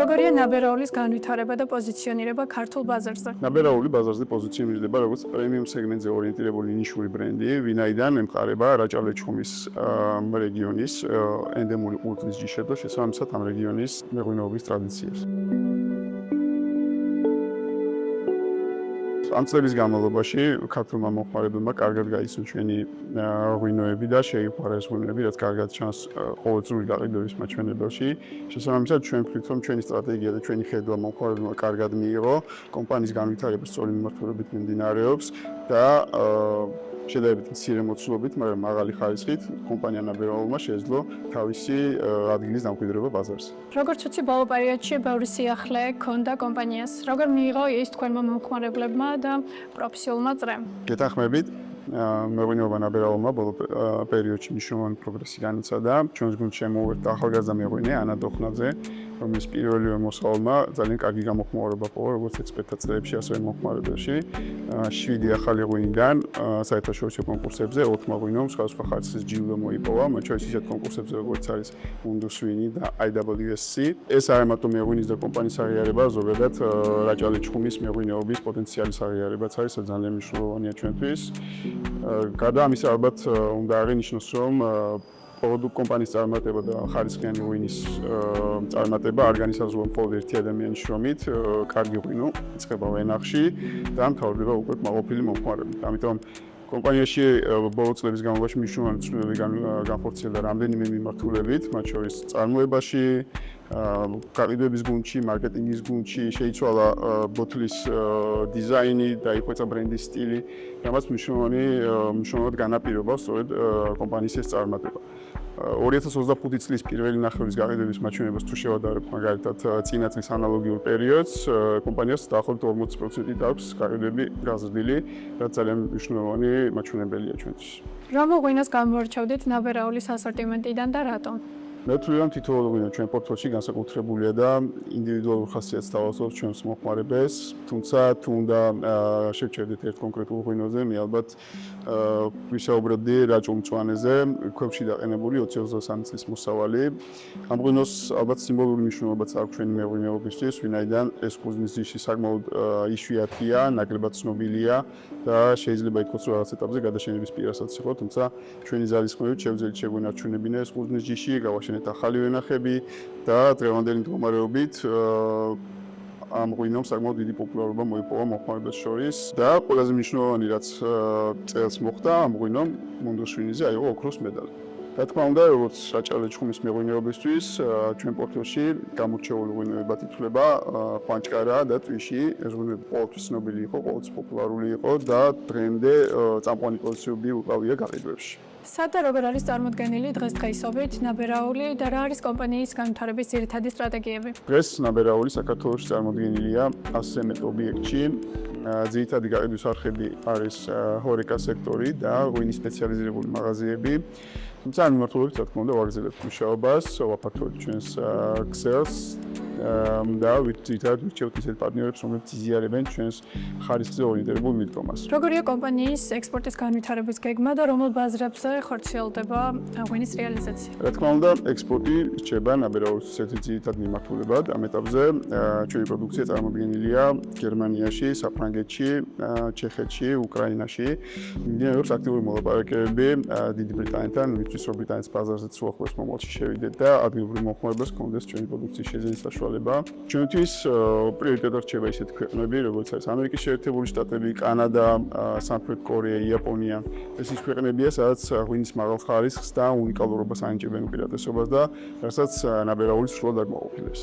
როგორია ნაბერაულის განვითარება და პოზიციონირება ქართულ ბაზარზე? ნაბერაული ბაზარზე პოზიციონირდება როგორც პრემიუმ სეგმენტზე ორიენტირებული ნიშური ბრენდი, ვინაიდან ემყარება რაჭა-ლეჩხუმის რეგიონის ენდემური ყურძნის ჯიშებს და შესაბამისად ამ რეგიონის მეღვინეობის ტრადიციებს. ამ წლების განმავლობაში ქართულმა მომხმარებელმა კარგად გაიცნო ჩვენი ღვინოები და შეიყვარა ეს ღვინოები, რაც კარგად ჩანს ყოველწლიური გაყიდვების მაჩვენებელში. შესაბამისად, ჩვენ ვფიქრობთ, რომ ჩვენი სტრატეგია და ჩვენი ხედვა მომხმარებელმა კარგად მიიღო, კომპანიის განვითარება სწორი მიმართულებით მიმდინარეობს და შედარებით მცირე მოცულობით, მაგრამ მაღალი ხარისხით კომპანია ნაბერაულმა შეძლო თავისი ადგილის დამკვიდრება ბაზარზე. როგორც ვიცი, ბოლო პერიოდში ბევრი სიახლე ჰქონდა კომპანიას. როგორ მიიღო ის თქვენმა მომხმარებლებმა და პროფესიულმა წრემ? გეთანხმებით, მეღვინეობა ნაბერაულმა ბოლო პერიოდში მნიშვნელოვანი პროგრესი განიცადა. ჩვენს გუნდში შემოვერთა ახალგაზრდა მეღვინე ანა დოხნაძე, რომელიც პირველივე მოსავალმა ძალიან კარგი გამოხმაურება პოვა, როგორც ექსპერტთა წრეებში, ასევე მომხმარებელში. 7 ახალი ღვინიდან საერთაშორისო კონკურსებზე 4 ღვინომ სხვადასხვა ხარისხის ჯილდო მოიპოვა, მათ შორის ისეთ კონკურსებზე, როგორც არის Mundus Wini და IWSC. ეს არ ამათო მეღვინის და კომპანიის აღიარება, ზოგადად რაჭა-ლეჩხუმის მეღვინეობის პოტენციალის აღიარებაც არის, ძალიან მნიშვნელოვანია ჩვენთვის. გარდა ამისა, ალბათ უნდა აღინიშნოს, რომ კომპანიის წარმატება და ხარისხიანი ღვინის წარმატება არ განისაზღვრება მხოლოდ ერთი ადამიანის შრომით, კარგი ღვინო იწყება ვენახში და მთავრდება უკვე კმაყოფილი მომხმარებლით. ამიტომ კომპანიაში ბოლო წლების განმავლობაში მნიშვნელოვანი ცვლილებები განხორციელდა რამდენიმე მიმართულებით, მათ შორის წარმოებაში, გაყიდვების გუნდში, მარკეტინგის გუნდში, შეიცვალა ბოთლის დიზაინი, დაიხვეწა ბრენდის სტილი, რამაც მნიშვნელოვნად განაპირობა სწორედ კომპანიის ეს წარმატება. 2025 წლის პირველი ნახევრის გაყიდვების მაჩვენებლებს თუ შევადარებთ მაგალითად წინა წლის ანალოგიურ პერიოდს, კომპანიას დაახლოებით 40% აქვს გაყიდვები გაზრდილი, რაც ძალიან მნიშვნელოვანი მაჩვენებელია ჩვენთვის. რომელ ღვინოს გამორჩევდით ნაბერაულის ასორტიმენტიდან და რატომ? მე ვთვლი, რომ თითოეული ღვინო ჩვენ პორტფელიში განსაკუთრებულია და ინდივიდუალურ ხასიათს თავაზობს ჩვენს მომხმარებელს, თუმცა თუ უნდა შევჩერდეთ ერთ კონკრეტულ ღვინოზე, მე ალბათ ვისაუბრებდი რაჭა-მწვანეზე, ქვებში დაყენებული 2023 წლის მოსავალი. ამ ღვინოს ალბათ სიმბოლური მნიშვნელობაც აქვს ჩვენი მეღვინეობისთვის, ვინაიდან ეს ყურძნის ჯიში საკმაოდ იშვიათია, ნაკლებად ცნობილია და შეიძლება ითქვას, რომ რაღაც ეტაპზე გადაშენების პირასაც იყო, თუმცა ჩვენი ძალისხმევით შევძელით შეგვენარჩუნებინა ეს ყურძნის ჯიში, გავაშენეთ ახალი ვენახები და დღევანდელი მდგომარეობით ამ ღვინომ საკმაოდ დიდი პოპულარობა მოიპოვა მომხმარებელს შორის და ყველაზე მნიშვნელოვანი რაც წელს მოხდა ამ ღვინომ Mundus Winiზე აიღო ოქროს medali. რა თქმა უნდა, როგორც რაჭა-ლეჩხუმის მეღვინეობისთვის, ჩვენ პორტფელიში გამორჩეული ღვინოებად ითვლება ხვანჭკარა და ტვიში. ეს ღვინოები ყოველთვის ცნობილი იყო, ყოველთვის პოპულარული იყო და დღემდე წამყვანი პოზიციები უკავია გაყიდვებში. სად და როგორ არის წარმოდგენილი დღესდღეობით ნაბერაული და რა არის კომპანიის განვითარების ძირითადი სტრატეგიები? დღეს ნაბერაული საქართველოში წარმოდგენილია 100-ზე მეტ ობიექტში. ძირითადი გაყიდვის არხები არის ჰორეკა სექტორი და ღვინის სპეციალიზირებული მაღაზიები. თუმცა ამ მიმართულებით, რა თქმა უნდა, ვაგრძელებთ მუშაობას, ვაფართოვებთ ჩვენს ქსელს და ძირითადად ვირჩევთ ისეთ პარტნიორებს, რომლებიც იზიარებენ ჩვენს ხარისხზე ორიენტირებულ მიდგომას. როგორია კომპანიის ექსპორტის განვითარების გეგმა და რომელ ბაზრებზე ხორციელდება ღვინის რეალიზაცია? რა თქმა უნდა, ექსპორტი რჩება ნაბერაულის ერთ-ერთ ძირითად მიმართულებად. ამ ეტაპზე ჩვენი პროდუქცია წარმოდგენილია გერმანიაში, საფრანგეთში, ჩეხეთში, უკრაინაში. მიმდინარეობს აქტიური მოლაპარაკებები დიდი ბრიტანეთთან, ვისთვის რომ ბრიტანეთის ბაზარზეც უახლოეს მომავალში შევიდეთ და ადგილობრივ მომხმარებელს ჰქონდეს ჩვენი პროდუქციის შეძენის საშუალება. ჩვენთვის პრიორიტეტად რჩება ისეთი ქვეყნები, როგორც არის ამერიკის შეერთებული შტატები, კანადა, სამხრეთ კორეა, იაპონია. ეს ის ქვეყნებია, სადაც ღვინის მაღალ ხარისხს და უნიკალურობას ანიჭებენ უპირატესობას და რასაც ნაბერაული სრულად არ მოაყოფილებს.